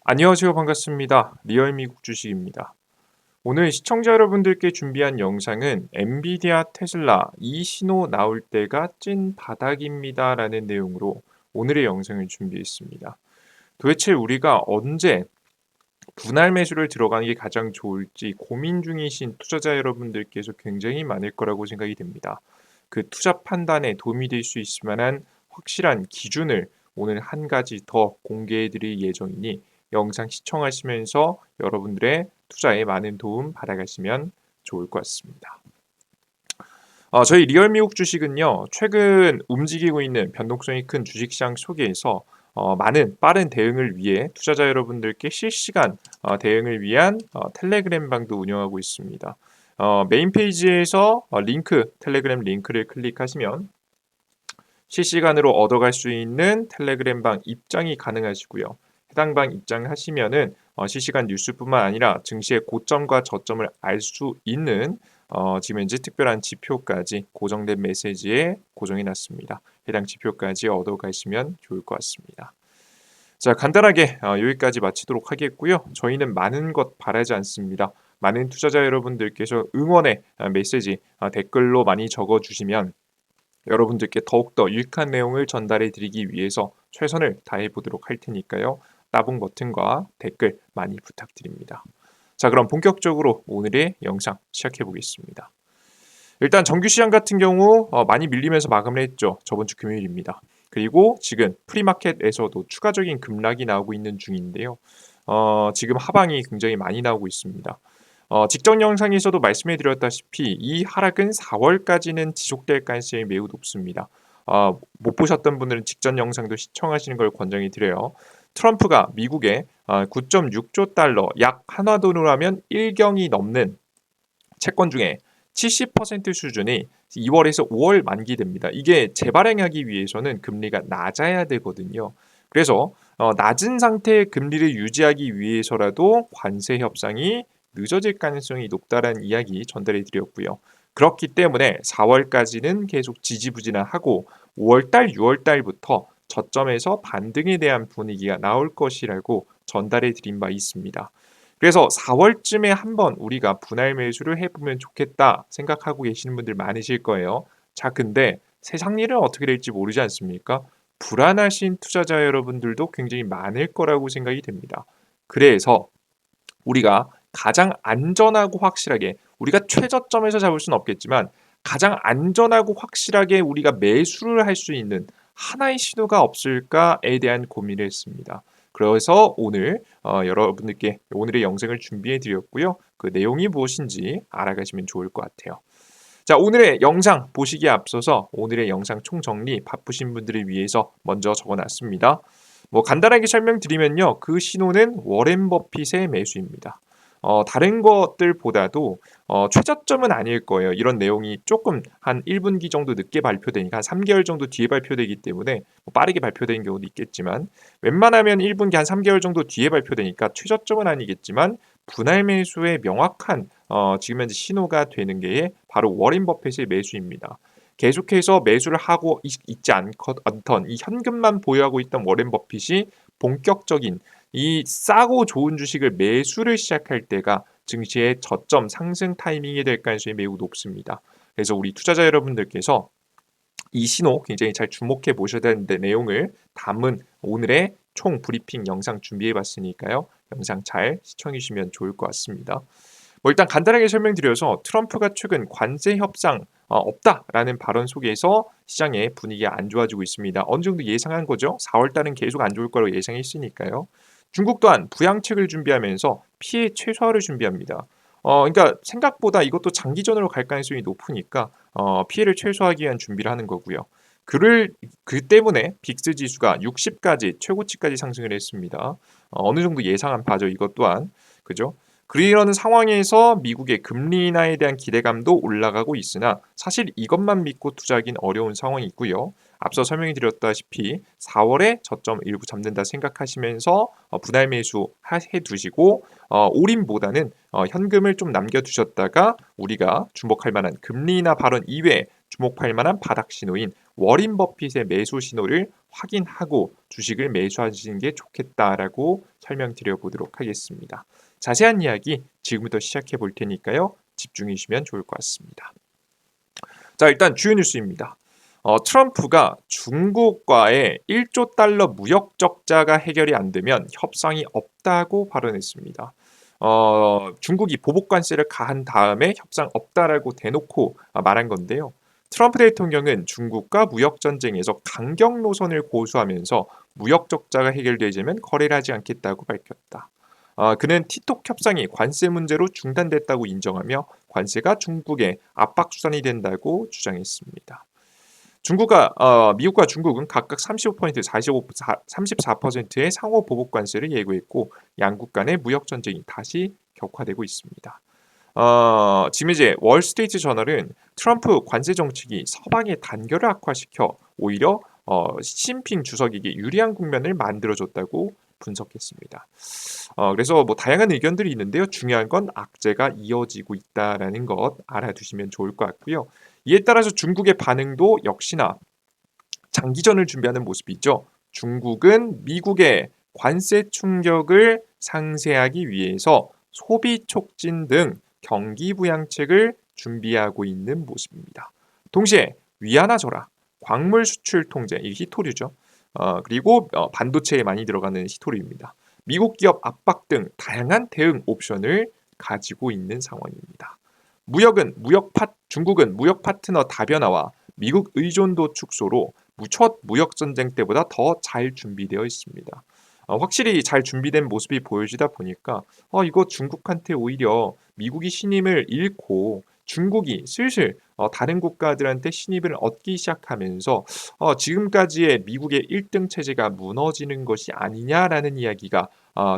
안녕하세요. 반갑습니다. 리얼미국 주식입니다. 오늘 시청자 여러분들께 준비한 영상은 엔비디아 테슬라 이 신호 나올 때가 찐 바닥입니다 라는 내용으로 오늘의 영상을 준비했습니다. 도대체 우리가 언제 분할 매수를 들어가는 게 가장 좋을지 고민 중이신 투자자 여러분들께서 굉장히 많을 거라고 생각이 됩니다. 그 투자 판단에 도움이 될 수 있을 만한 확실한 기준을 오늘 한 가지 더 공개해 드릴 예정이니 영상 시청하시면서 여러분들의 투자에 많은 도움 받아가시면 좋을 것 같습니다. 저희 리얼미국 주식은요, 최근 움직이고 있는 변동성이 큰 주식시장 속에서 많은 빠른 대응을 위해 투자자 여러분들께 실시간 대응을 위한 텔레그램 방도 운영하고 있습니다. 메인 페이지에서 텔레그램 링크를 클릭하시면 실시간으로 얻어갈 수 있는 텔레그램 방 입장이 가능하시고요. 해당 방 입장하시면은 실시간 뉴스뿐만 아니라 증시의 고점과 저점을 알 수 있는 지금 현재 특별한 지표까지 고정된 메시지에 고정해 놨습니다. 해당 지표까지 얻어가시면 좋을 것 같습니다. 자, 간단하게 여기까지 마치도록 하겠고요. 저희는 많은 것 바라지 않습니다. 많은 투자자 여러분들께서 응원의 메시지 댓글로 많이 적어주시면 여러분들께 더욱더 유익한 내용을 전달해 드리기 위해서 최선을 다해 보도록 할 테니까요. 따봉 버튼과 댓글 많이 부탁드립니다. 자, 그럼 본격적으로 오늘의 영상 시작해 보겠습니다. 일단 정규 시장 같은 경우 많이 밀리면서 마감을 했죠. 저번 주 금요일입니다. 그리고 지금 프리마켓에서도 추가적인 급락이 나오고 있는 중인데요. 지금 하방이 굉장히 많이 나오고 있습니다. 직전 영상에서도 말씀해 드렸다시피 이 하락은 4월까지는 지속될 가능성이 매우 높습니다. 못 보셨던 분들은 직전 영상도 시청하시는 걸 권장해 드려요. 트럼프가 미국에 9.6조 달러 약 한화 돈으로 하면 1경이 넘는 채권 중에 70% 수준이 2월에서 5월 만기됩니다. 이게 재발행하기 위해서는 금리가 낮아야 되거든요. 그래서 낮은 상태의 금리를 유지하기 위해서라도 관세 협상이 늦어질 가능성이 높다라는 이야기 전달해 드렸고요. 그렇기 때문에 4월까지는 계속 지지부진하고 5월달, 6월달부터 저점에서 반등에 대한 분위기가 나올 것이라고 전달해 드린 바 있습니다. 그래서 4월쯤에 한번 우리가 분할 매수를 해보면 좋겠다 생각하고 계시는 분들 많으실 거예요. 자, 근데 세상 일은 어떻게 될지 모르지 않습니까? 불안하신 투자자 여러분들도 굉장히 많을 거라고 생각이 됩니다. 그래서 우리가 가장 안전하고 확실하게 우리가 최저점에서 잡을 수는 없겠지만 가장 안전하고 확실하게 우리가 매수를 할 수 있는 하나의 신호가 없을까에 대한 고민을 했습니다. 그래서 오늘 여러분들께 오늘의 영상을 준비해 드렸고요. 그 내용이 무엇인지 알아가시면 좋을 것 같아요. 자, 오늘의 영상 보시기에 앞서서 오늘의 영상 총정리 바쁘신 분들을 위해서 먼저 적어놨습니다. 간단하게 설명드리면요. 그 신호는 워렌 버핏의 매수입니다. 다른 것들보다도 최저점은 아닐 거예요. 이런 내용이 조금 한 1분기 정도 늦게 발표되니까 한 3개월 정도 뒤에 발표되기 때문에 빠르게 발표되는 경우도 있겠지만 웬만하면 1분기 한 3개월 정도 뒤에 발표되니까 최저점은 아니겠지만 분할 매수의 명확한 지금 현재 신호가 되는 게 바로 워렌 버핏의 매수입니다. 계속해서 매수를 하고 있지 않던 이 현금만 보유하고 있던 워렌 버핏이 본격적인 이 싸고 좋은 주식을 매수를 시작할 때가 증시의 저점 상승 타이밍이 될 가능성이 매우 높습니다. 그래서 우리 투자자 여러분들께서 이 신호 굉장히 잘 주목해 보셔야 되는데 내용을 담은 오늘의 총 브리핑 영상 준비해 봤으니까요. 영상 잘 시청해 주시면 좋을 것 같습니다. 일단 간단하게 설명드려서 트럼프가 최근 관세 협상 없다라는 발언 속에서 시장의 분위기가 안 좋아지고 있습니다. 어느 정도 예상한 거죠. 4월 달은 계속 안 좋을 거라고 예상했으니까요. 중국 또한 부양책을 준비하면서 피해 최소화를 준비합니다. 그러니까 생각보다 이것도 장기전으로 갈 가능성이 높으니까 피해를 최소화하기 위한 준비를 하는 거고요. 그 때문에 빅스 지수가 60까지 최고치까지 상승을 했습니다. 어느 정도 예상한 바죠. 이것 또한 그죠? 그러는 상황에서 미국의 금리 인하에 대한 기대감도 올라가고 있으나 사실 이것만 믿고 투자하기는 어려운 상황이 있고요. 앞서 설명해 드렸다시피 4월에 저점 일부 잡는다 생각하시면서 분할 매수 해 두시고 올인보다는 현금을 좀 남겨 두셨다가 우리가 주목할 만한 금리 인하 발언 이외에 주목할 만한 바닥 신호인 워린 버핏의 매수 신호를 확인하고 주식을 매수하시는 게 좋겠다라고 설명드려 보도록 하겠습니다. 자세한 이야기 지금부터 시작해 볼 테니까요. 집중해 주시면 좋을 것 같습니다. 자, 일단 주요 뉴스입니다. 트럼프가 중국과의 1조 달러 무역 적자가 해결이 안 되면 협상이 없다고 발언했습니다. 중국이 보복 관세를 가한 다음에 협상 없다라고 대놓고 말한 건데요. 트럼프 대통령은 중국과 무역 전쟁에서 강경 노선을 고수하면서 무역 적자가 해결되자면 거래를 하지 않겠다고 밝혔다. 그는 티톡 협상이 관세 문제로 중단됐다고 인정하며 관세가 중국의 압박 수단이 된다고 주장했습니다. 미국과 중국은 각각 35%, 34%의 상호 보복 관세를 예고했고 양국 간의 무역 전쟁이 다시 격화되고 있습니다. 지금 이제 월스트리트 저널은 트럼프 관세 정책이 서방의 단결을 악화시켜 오히려 시진핑 주석에게 유리한 국면을 만들어줬다고 분석했습니다. 그래서 뭐 다양한 의견들이 있는데요. 중요한 건 악재가 이어지고 있다라는 것 알아두시면 좋을 것 같고요. 이에 따라서 중국의 반응도 역시나 장기전을 준비하는 모습이죠. 중국은 미국의 관세 충격을 상쇄하기 위해서 소비 촉진 등 경기 부양책을 준비하고 있는 모습입니다. 동시에 위안화 절하, 광물 수출 통제, 이 히토류죠. 그리고 반도체에 많이 들어가는 히토류입니다. 미국 기업 압박 등 다양한 대응 옵션을 가지고 있는 상황입니다. 중국은 무역 파트너 다변화와 미국 의존도 축소로 첫 무역 전쟁 때보다 더 잘 준비되어 있습니다. 확실히 잘 준비된 모습이 보여지다 보니까 이거 중국한테 오히려 미국이 신임을 잃고 중국이 슬슬 다른 국가들한테 신임을 얻기 시작하면서 지금까지의 미국의 1등 체제가 무너지는 것이 아니냐라는 이야기가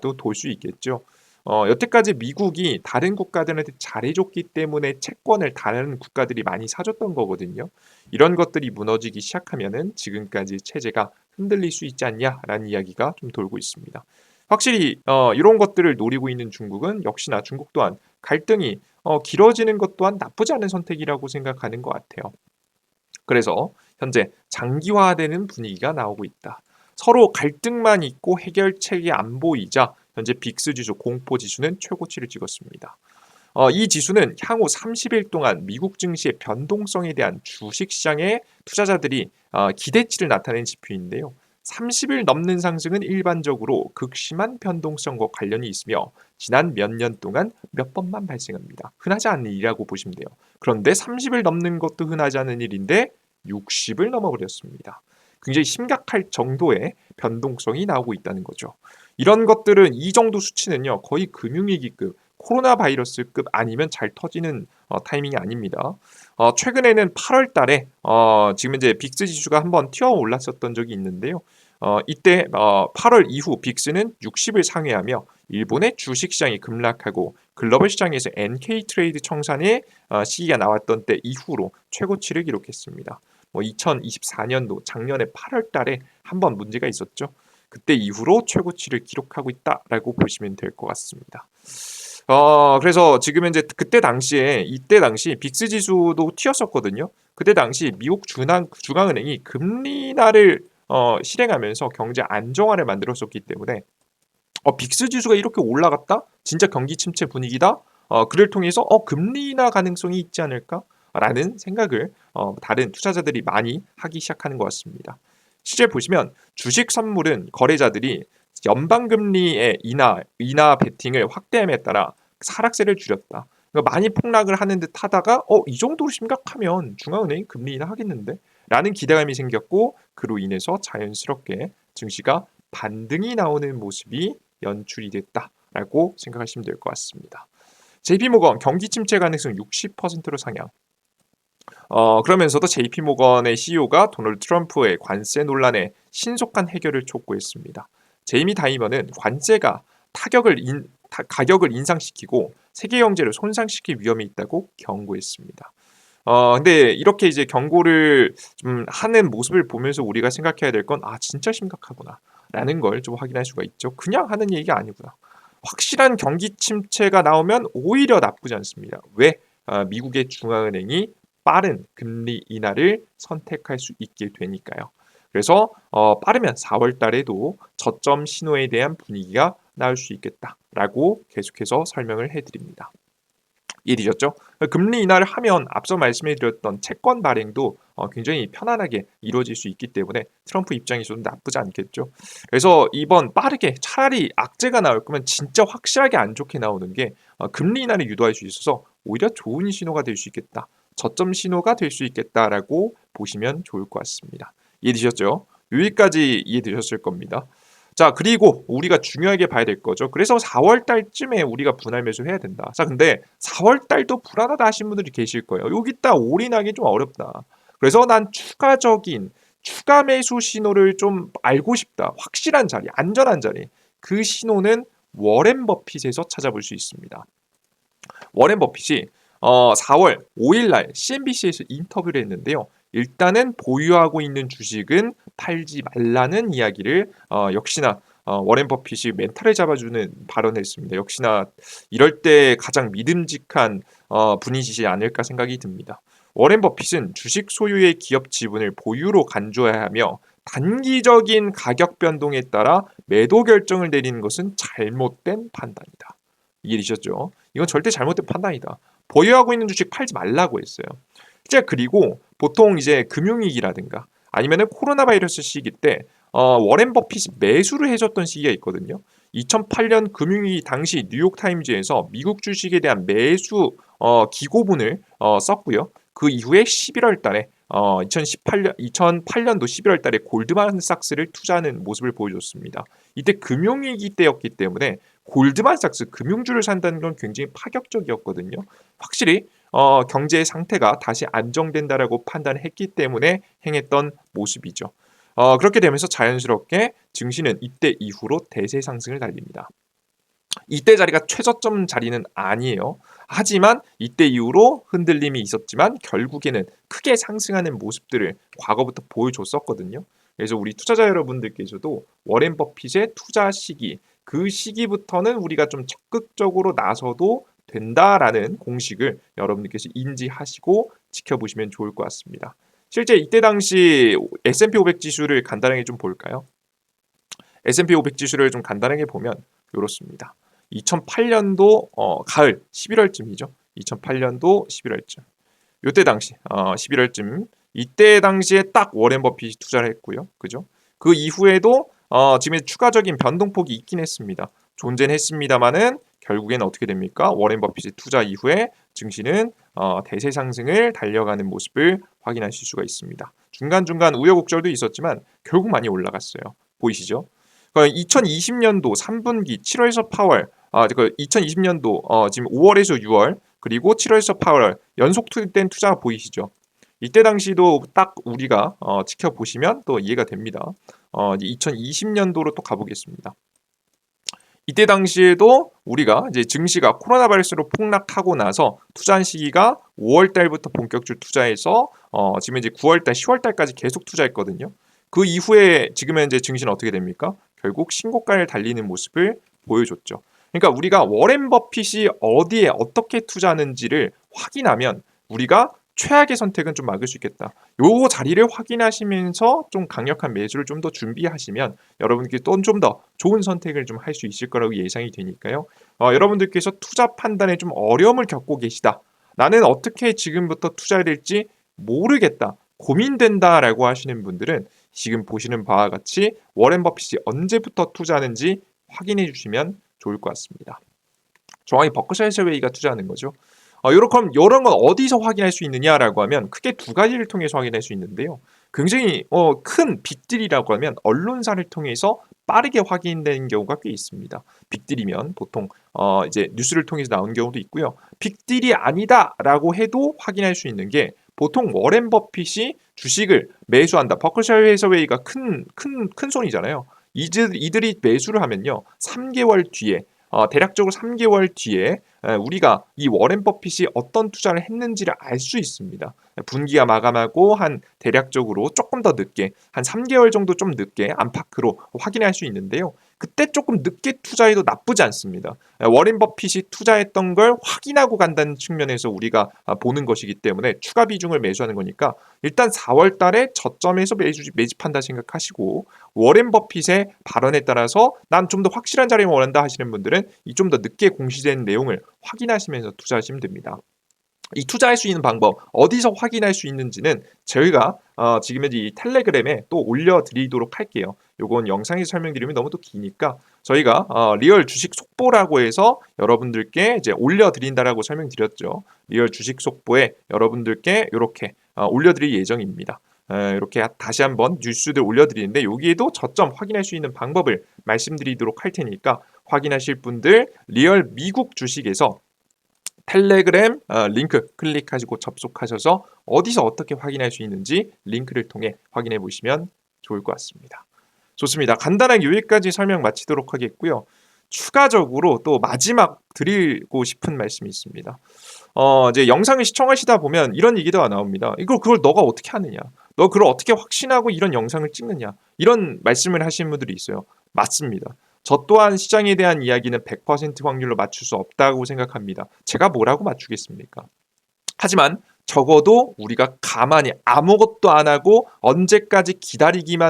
또 돌 수 있겠죠. 여태까지 미국이 다른 국가들한테 잘해줬기 때문에 채권을 다른 국가들이 많이 사줬던 거거든요. 이런 것들이 무너지기 시작하면은 지금까지 체제가 흔들릴 수 있지 않냐라는 이야기가 좀 돌고 있습니다. 확실히 이런 것들을 노리고 있는 중국은 역시나 중국 또한 갈등이 길어지는 것 또한 나쁘지 않은 선택이라고 생각하는 것 같아요. 그래서 현재 장기화되는 분위기가 나오고 있다. 서로 갈등만 있고 해결책이 안 보이자 현재 빅스 지수 공포 지수는 최고치를 찍었습니다. 이 지수는 향후 30일 동안 미국 증시의 변동성에 대한 주식시장의 투자자들이 기대치를 나타낸 지표인데요. 30일 넘는 상승은 일반적으로 극심한 변동성과 관련이 있으며 지난 몇 년 동안 몇 번만 발생합니다. 흔하지 않은 일이라고 보시면 돼요. 그런데 30일 넘는 것도 흔하지 않은 일인데 60을 넘어버렸습니다. 굉장히 심각할 정도의 변동성이 나오고 있다는 거죠. 이런 것들은 이 정도 수치는요 거의 금융위기급 코로나 바이러스급 아니면 잘 터지는 타이밍이 아닙니다. 최근에는 8월 달에 지금 이제 빅스 지수가 한번 튀어 올랐었던 적이 있는데요. 이때 8월 이후 빅스는 60을 상회하며 일본의 주식 시장이 급락하고 글로벌 시장에서 NK 트레이드 청산의 시기가 나왔던 때 이후로 최고치를 기록했습니다. 2024년도 작년에 8월 달에 한번 문제가 있었죠. 그때 이후로 최고치를 기록하고 있다라고 보시면 될 것 같습니다. 그래서 지금 현재 이때 당시 빅스 지수도 튀었었거든요. 그때 당시 미국 중앙은행이 금리 인하를 실행하면서 경제 안정화를 만들었었기 때문에 빅스 지수가 이렇게 올라갔다? 진짜 경기 침체 분위기다? 그를 통해서 금리 인하 가능성이 있지 않을까라는 생각을 다른 투자자들이 많이 하기 시작하는 것 같습니다. 실제 보시면 주식 선물은 거래자들이 연방금리의 인하 베팅을 확대함에 따라 하락세를 줄였다. 그러니까 많이 폭락을 하는 듯 하다가 이 정도로 심각하면 중앙은행이 금리 인하하겠는데? 라는 기대감이 생겼고 그로 인해서 자연스럽게 증시가 반등이 나오는 모습이 연출이 됐다라고 생각하시면 될 것 같습니다. JP모건 경기 침체 가능성 60%로 상향. 그러면서도 JP모건의 CEO가 도널드 트럼프의 관세 논란에 신속한 해결을 촉구했습니다. 제이미 다이머는 관세가 가격을 인상시키고 세계 경제를 손상시킬 위험이 있다고 경고했습니다. 근데 이렇게 이제 경고를 좀 하는 모습을 보면서 우리가 생각해야 될 건 진짜 심각하구나라는 걸 좀 확인할 수가 있죠. 그냥 하는 얘기가 아니구나. 확실한 경기 침체가 나오면 오히려 나쁘지 않습니다. 왜? 미국의 중앙은행이 빠른 금리 인하를 선택할 수 있게 되니까요. 그래서 빠르면 4월 달에도 저점 신호에 대한 분위기가 나올 수 있겠다라고 계속해서 설명을 해드립니다. 이해되셨죠? 금리 인하를 하면 앞서 말씀해드렸던 채권 발행도 굉장히 편안하게 이루어질 수 있기 때문에 트럼프 입장에서도 나쁘지 않겠죠. 그래서 이번 빠르게 차라리 악재가 나올 거면 진짜 확실하게 안 좋게 나오는 게 금리 인하를 유도할 수 있어서 오히려 좋은 신호가 될 수 있겠다. 저점 신호가 될 수 있겠다라고 보시면 좋을 것 같습니다. 이해되셨죠? 여기까지 이해되셨을 겁니다. 자, 그리고 우리가 중요하게 봐야 될 거죠. 그래서 4월 달쯤에 우리가 분할 매수해야 된다. 자, 근데 4월 달도 불안하다 하신 분들이 계실 거예요. 여기다 올인하기 좀 어렵다. 그래서 난 추가적인 추가 매수 신호를 좀 알고 싶다. 확실한 자리, 안전한 자리. 그 신호는 워렌 버핏에서 찾아볼 수 있습니다. 워렌 버핏이 4월 5일 날 CNBC에서 인터뷰를 했는데요. 일단은 보유하고 있는 주식은 팔지 말라는 이야기를 역시나 워렌 버핏이 멘탈을 잡아주는 발언을 했습니다. 역시나 이럴 때 가장 믿음직한 분이시지 않을까 생각이 듭니다. 워렌 버핏은 주식 소유의 기업 지분을 보유로 간주해야 하며 단기적인 가격 변동에 따라 매도 결정을 내리는 것은 잘못된 판단이다. 이해되셨죠? 이건 절대 잘못된 판단이다. 보유하고 있는 주식 팔지 말라고 했어요. 이제 그리고 보통 이제 금융위기라든가 아니면은 코로나 바이러스 시기 때 워렌 버핏이 매수를 해줬던 시기가 있거든요. 2008년 금융위기 당시 뉴욕 타임즈에서 미국 주식에 대한 매수 기고문을 썼고요. 그 이후에 11월 달에 2008년도 11월 달에 골드만삭스를 투자하는 모습을 보여줬습니다. 이때 금융위기 때였기 때문에 골드만삭스 금융주를 산다는 건 굉장히 파격적이었거든요. 확실히 경제의 상태가 다시 안정된다라고 판단했기 때문에 행했던 모습이죠. 그렇게 되면서 자연스럽게 증시는 이때 이후로 대세 상승을 달립니다. 이때 자리가 최저점 자리는 아니에요. 하지만 이때 이후로 흔들림이 있었지만 결국에는 크게 상승하는 모습들을 과거부터 보여줬었거든요. 그래서 우리 투자자 여러분들께서도 워렌 버핏의 투자 시기, 그 시기부터는 우리가 좀 적극적으로 나서도 된다라는 공식을 여러분들께서 인지하시고 지켜보시면 좋을 것 같습니다. 실제 이때 당시 S&P 500 지수를 간단하게 좀 볼까요? S&P 500 지수를 좀 간단하게 보면 이렇습니다. 2008년도 가을 11월쯤이죠. 2008년도 11월쯤. 이때 당시 11월쯤 이때 당시에 딱 워렌 버핏이 투자를 했고요. 그죠? 그 이후에도 지금 추가적인 변동폭이 있긴 했습니다. 존재는 했습니다만은 결국엔 어떻게 됩니까? 워렌 버핏의 투자 이후에 증시는 대세 상승을 달려가는 모습을 확인하실 수가 있습니다. 중간중간 우여곡절도 있었지만 결국 많이 올라갔어요. 보이시죠? 2020년도 3분기 7월에서 8월, 2020년도 지금 5월에서 6월 그리고 7월에서 8월 연속된 투자가 보이시죠? 이때 당시도 딱 우리가 지켜보시면 또 이해가 됩니다. 2020년도로 또 가보겠습니다. 이때 당시에도 우리가 이제 증시가 코로나 바이러스로 폭락하고 나서 투자한 시기가 5월 달부터 본격적으로 투자해서 지금 이제 9월 달, 10월 달까지 계속 투자했거든요. 그 이후에 지금 현재 증시는 어떻게 됩니까? 결국 신고가를 달리는 모습을 보여줬죠. 그러니까 우리가 워렌 버핏이 어디에 어떻게 투자하는지를 확인하면 우리가 최악의 선택은 좀 막을 수 있겠다. 요 자리를 확인하시면서 좀 강력한 매수를 좀 더 준비하시면 여러분께 또 좀 더 좋은 선택을 좀 할 수 있을 거라고 예상이 되니까요. 여러분들께서 투자 판단에 좀 어려움을 겪고 계시다. 나는 어떻게 지금부터 투자해야 될지 모르겠다. 고민된다라고 하시는 분들은 지금 보시는 바와 같이 워렌 버핏이 언제부터 투자하는지 확인해 주시면 좋을 것 같습니다. 정확히 버크셔 해서웨이가 투자하는 거죠. 이런 건 어디서 확인할 수 있느냐라고 하면 크게 두 가지를 통해서 확인할 수 있는데요. 굉장히 큰 빅딜이라고 하면 언론사를 통해서 빠르게 확인되는 경우가 꽤 있습니다. 빅딜이면 보통 이제 뉴스를 통해서 나온 경우도 있고요. 빅딜이 아니다라고 해도 확인할 수 있는 게 보통 워렌 버핏이 주식을 매수한다. 버크셔 해서웨이가 큰 손이잖아요. 이들이 매수를 하면요. 3개월 뒤에 대략적으로 3개월 뒤에 우리가 이 워렌 버핏이 어떤 투자를 했는지를 알 수 있습니다. 분기가 마감하고 한 대략적으로 조금 더 늦게 한 3개월 정도 좀 늦게 안팎으로 확인할 수 있는데요. 그때 조금 늦게 투자해도 나쁘지 않습니다. 워렌 버핏이 투자했던 걸 확인하고 간다는 측면에서 우리가 보는 것이기 때문에 추가 비중을 매수하는 거니까 일단 4월 달에 저점에서 매집한다 생각하시고 워렌 버핏의 발언에 따라서 난 좀 더 확실한 자리를 원한다 하시는 분들은 이 좀 더 늦게 공시된 내용을 확인하시면서 투자하시면 됩니다. 이 투자할 수 있는 방법 어디서 확인할 수 있는지는 저희가 지금 이 텔레그램에 또 올려드리도록 할게요. 요건 영상에서 설명드리면 너무 또 기니까 저희가 리얼 주식 속보라고 해서 여러분들께 이제 올려드린다라고 설명드렸죠. 리얼 주식 속보에 여러분들께 이렇게 올려드릴 예정입니다. 이렇게 다시 한번 뉴스들 올려드리는데 여기에도 저점 확인할 수 있는 방법을 말씀드리도록 할 테니까 확인하실 분들 리얼 미국 주식에서 텔레그램 링크 클릭하시고 접속하셔서 어디서 어떻게 확인할 수 있는지 링크를 통해 확인해 보시면 좋을 것 같습니다. 좋습니다. 간단하게 여기까지 설명 마치도록 하겠고요. 추가적으로 또 마지막 드리고 싶은 말씀이 있습니다. 이제 영상을 시청하시다 보면 이런 얘기가 나옵니다. 그걸 너가 어떻게 하느냐? 너 그걸 어떻게 확신하고 이런 영상을 찍느냐? 이런 말씀을 하시는 분들이 있어요. 맞습니다. 저 또한 시장에 대한 이야기는 100% 확률로 맞출 수 없다고 생각합니다. 제가 뭐라고 맞추겠습니까? 하지만 적어도 우리가 가만히 아무것도 안 하고 언제까지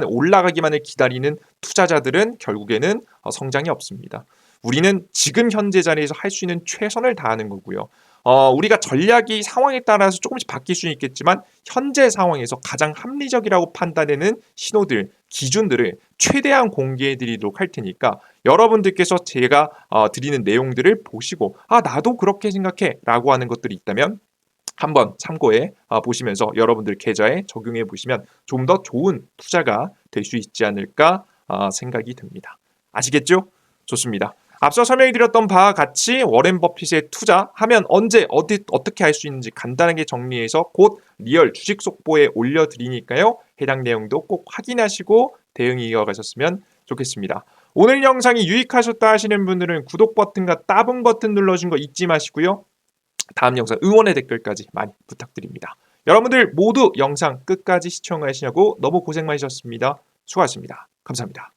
올라가기만을 기다리는 투자자들은 결국에는 성장이 없습니다. 우리는 지금 현재 자리에서 할 수 있는 최선을 다하는 거고요. 우리가 전략이 상황에 따라서 조금씩 바뀔 수는 있겠지만 현재 상황에서 가장 합리적이라고 판단되는 신호들, 기준들을 최대한 공개해 드리도록 할 테니까 여러분들께서 제가 드리는 내용들을 보시고 나도 그렇게 생각해 라고 하는 것들이 있다면 한번 참고해 보시면서 여러분들 계좌에 적용해 보시면 좀 더 좋은 투자가 될 수 있지 않을까 생각이 듭니다. 아시겠죠? 좋습니다. 앞서 설명드렸던 바와 같이 워렌 버핏의 투자하면 언제 어떻게 할 수 있는지 간단하게 정리해서 곧 리얼 주식 속보에 올려드리니까요. 해당 내용도 꼭 확인하시고 대응 이어가셨으면 좋겠습니다. 오늘 영상이 유익하셨다 하시는 분들은 구독 버튼과 따봉 버튼 눌러주신 거 잊지 마시고요. 다음 영상 응원의 댓글까지 많이 부탁드립니다. 여러분들 모두 영상 끝까지 시청하시냐고 너무 고생 많으셨습니다. 수고하셨습니다. 감사합니다.